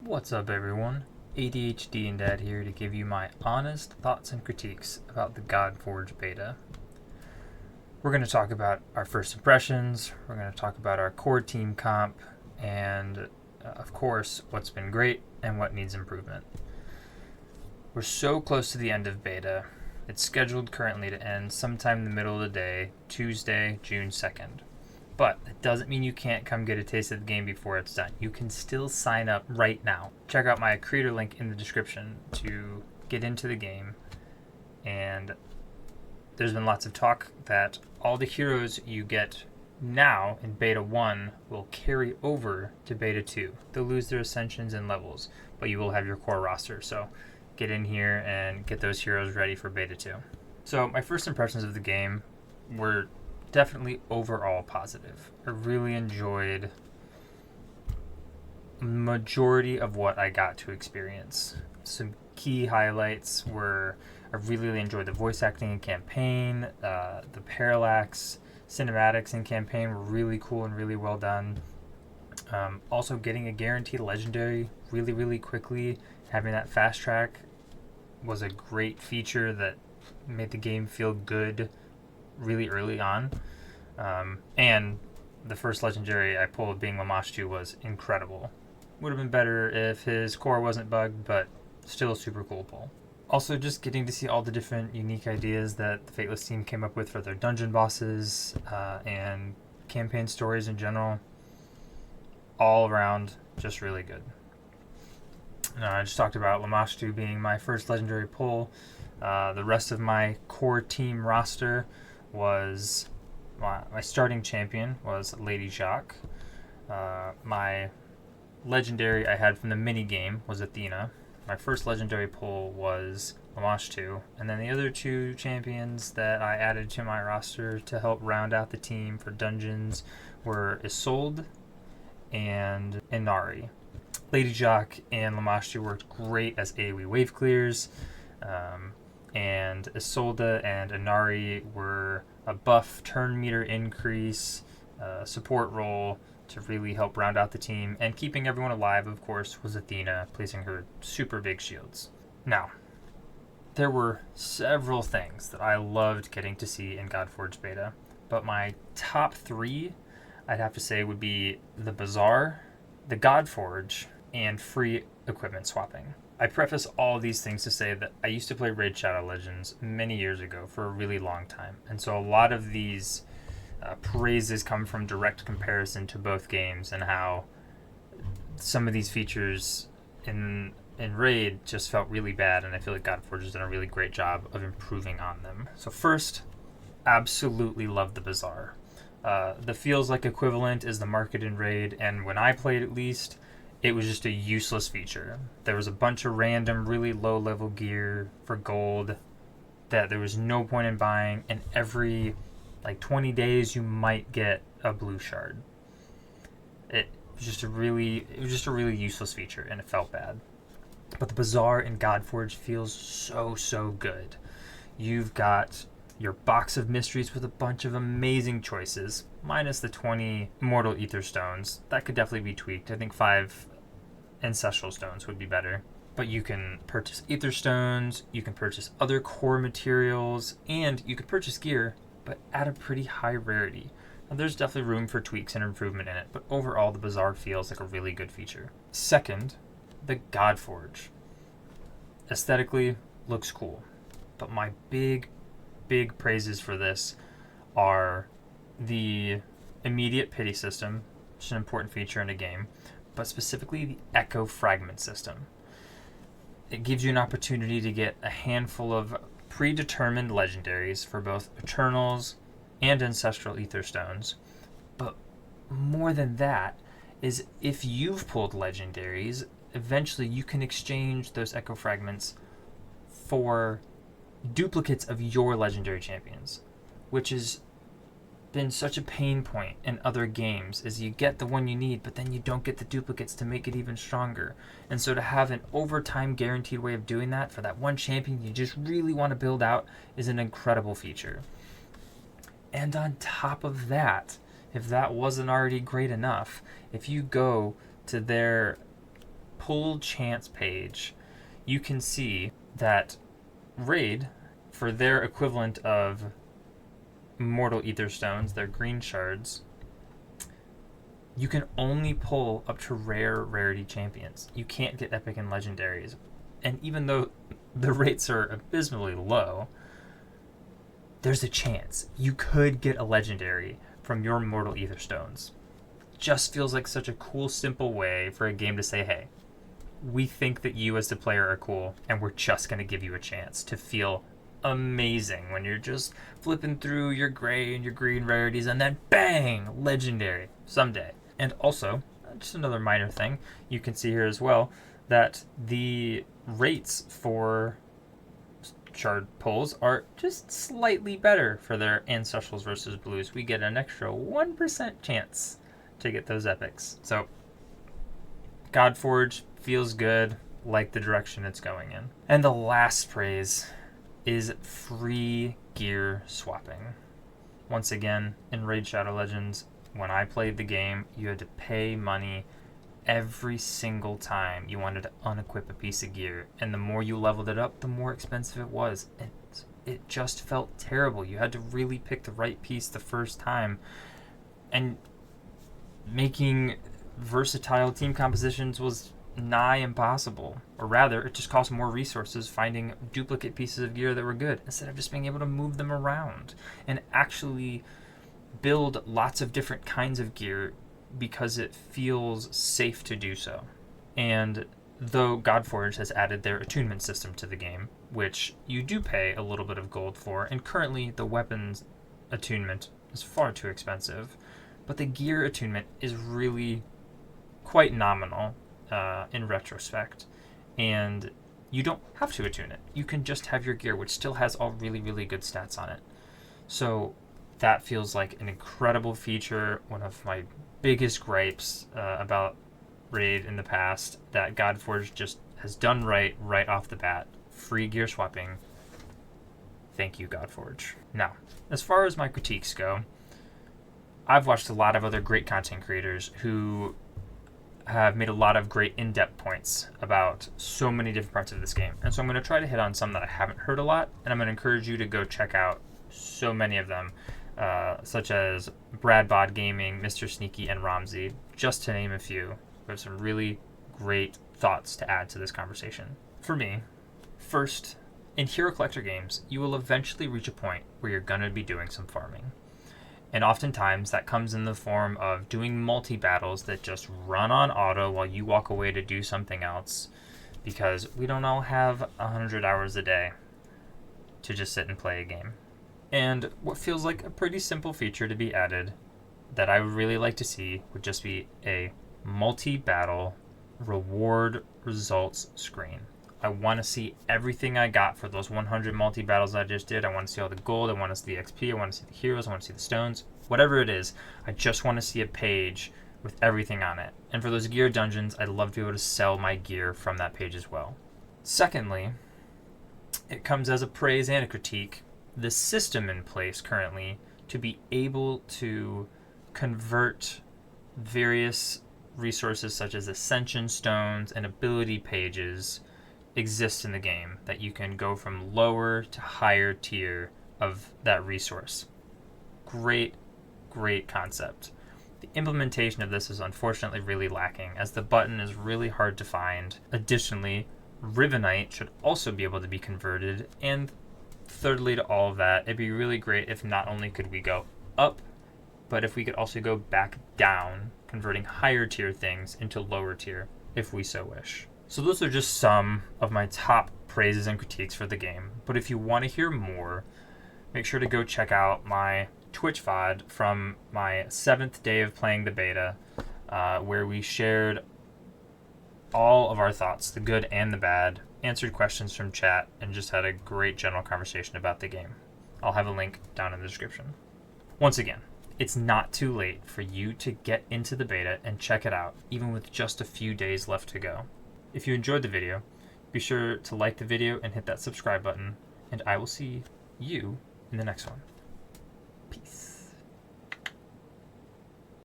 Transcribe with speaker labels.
Speaker 1: What's up, everyone? ADHD and Dad here to give you my honest thoughts and critiques about the Godforge beta. We're going to talk about our first impressions, we're going to talk about our core team comp, and of course, what's been great and what needs improvement. We're so close to the end of beta. It's scheduled currently to end sometime in the middle of the day, Tuesday, June 2nd. But it doesn't mean you can't come get a taste of the game before it's done. You can still sign up right now. Check out my creator link in the description to get into the game. And there's been lots of talk that all the heroes you get now in Beta 1 will carry over to Beta 2. They'll lose their ascensions and levels, but you will have your core roster. So get in here and get those heroes ready for Beta 2. So my first impressions of the game were definitely overall positive. I really enjoyed a majority of what I got to experience. Some key highlights were I really enjoyed the voice acting in campaign, the parallax cinematics in campaign were really cool and really well done. Also getting a guaranteed legendary really quickly, having that fast track was a great feature that made the game feel good really early on. And the first legendary I pulled being Lamashtu was incredible. Would have been better if his core wasn't bugged, but still a super cool pull. Also, just getting to see all the different unique ideas that the Fateless team came up with for their dungeon bosses and campaign stories in general. All around, just really good. I just talked about Lamashtu being my first legendary pull. The rest of my core team roster was my starting champion was Lady Jacques. My legendary I had from the mini game was Athena. My first legendary pull was Lamashtu, and then the other two champions that I added to my roster to help round out the team for dungeons were Isolde and Inari. Lady Jacques and Lamashtu worked great as AoE wave clears, and Isolde and Inari were a buff turn meter increase, support role to really help round out the team, and keeping everyone alive, of course, was Athena, placing her super big shields. Now, there were several things that I loved getting to see in Godforge Beta, but my top three, I'd have to say, would be the Bazaar, the Godforge, and free equipment swapping. I preface all these things to say that I used to play Raid Shadow Legends many years ago for a really long time, and so a lot of these praises come from direct comparison to both games and how some of these features in Raid just felt really bad, and I feel like Godforge has done a really great job of improving on them. So first, absolutely love the Bazaar. The feels like equivalent is the market in Raid, and when I played at least, it was just a useless feature. There was a bunch of random, really low-level gear for gold that there was no point in buying, and every 20 days you might get a blue shard. It was just a really useless feature, and it felt bad. But the Bazaar in Godforge feels so good. You've got your box of mysteries with a bunch of amazing choices, minus the 20 Immortal Ether Stones. That could definitely be tweaked. I think 5 Ancestral Stones would be better. But you can purchase Ether Stones, you can purchase other core materials, and you could purchase gear, but at a pretty high rarity. Now, there's definitely room for tweaks and improvement in it, but overall the Bazaar feels like a really good feature. Second, the Godforge. Aesthetically, looks cool, but my big praises for this are the immediate pity system, which is an important feature in a game, but specifically the Echo Fragment system. It gives you an opportunity to get a handful of predetermined legendaries for both Eternals and Ancestral Ether Stones, but more than that is if you've pulled legendaries, eventually you can exchange those Echo Fragments for duplicates of your legendary champions, which has been such a pain point in other games, is you get the one you need, but then you don't get the duplicates to make it even stronger. And so to have an overtime guaranteed way of doing that for that one champion you just really want to build out is an incredible feature. And on top of that, if that wasn't already great enough, if you go to their pull chance page, you can see that Raid, for their equivalent of Mortal Ether Stones, their green shards, you can only pull up to rare rarity champions. You can't get epic and legendaries. And even though the rates are abysmally low, there's a chance you could get a legendary from your Mortal Ether Stones. Just feels like such a cool, simple way for a game to say, hey, we think that you as the player are cool, and we're just going to give you a chance to feel amazing when you're just flipping through your gray and your green rarities, and then bang, legendary someday. And also, just another minor thing, you can see here as well that the rates for shard pulls are just slightly better for their Ancestrals versus Blues. We get an extra 1% chance to get those epics. So, Godforge feels good, like the direction it's going in. And the last praise is free gear swapping. Once again, in Raid Shadow Legends, when I played the game, you had to pay money every single time you wanted to unequip a piece of gear. And the more you leveled it up, the more expensive it was. And it just felt terrible. You had to really pick the right piece the first time. And making versatile team compositions was nigh impossible. Or rather, it just cost more resources finding duplicate pieces of gear that were good, instead of just being able to move them around and actually build lots of different kinds of gear because it feels safe to do so. And though Godforge has added their attunement system to the game, which you do pay a little bit of gold for, and currently the weapons attunement is far too expensive, but the gear attunement is really quite nominal in retrospect, and you don't have to attune it. You can just have your gear, which still has all really, really good stats on it. So that feels like an incredible feature. One of my biggest gripes about Raid in the past, that Godforge just has done right off the bat. Free gear swapping. Thank you, Godforge. Now, as far as my critiques go, I've watched a lot of other great content creators who have made a lot of great in-depth points about so many different parts of this game. And so I'm going to try to hit on some that I haven't heard a lot, and I'm going to encourage you to go check out so many of them, such as Brad Bod Gaming, Mr. Sneaky, and Ramsey, just to name a few. There's some really great thoughts to add to this conversation. For me, first, in Hero Collector games, you will eventually reach a point where you're going to be doing some farming. And oftentimes that comes in the form of doing multi-battles that just run on auto while you walk away to do something else, because we don't all have 100 hours a day to just sit and play a game. And what feels like a pretty simple feature to be added that I would really like to see would just be a multi-battle reward results screen. I want to see everything I got for those 100 multi-battles I just did. I want to see all the gold. I want to see the XP. I want to see the heroes. I want to see the stones. Whatever it is, I just want to see a page with everything on it. And for those gear dungeons, I'd love to be able to sell my gear from that page as well. Secondly, it comes as a praise and a critique, the system in place currently to be able to convert various resources such as ascension stones and ability pages exists in the game, that you can go from lower to higher tier of that resource. Great concept. The implementation of this is unfortunately really lacking, as the button is really hard to find. Additionally, Rivenite should also be able to be converted, and thirdly to all of that, it'd be really great if not only could we go up, but if we could also go back down, converting higher tier things into lower tier, if we so wish. So those are just some of my top praises and critiques for the game. But if you want to hear more, make sure to go check out my Twitch VOD from my 7th day of playing the beta, where we shared all of our thoughts, the good and the bad, answered questions from chat, and just had a great general conversation about the game. I'll have a link down in the description. Once again, it's not too late for you to get into the beta and check it out, even with just a few days left to go. If you enjoyed the video, be sure to like the video and hit that subscribe button, and I will see you in the next one. Peace.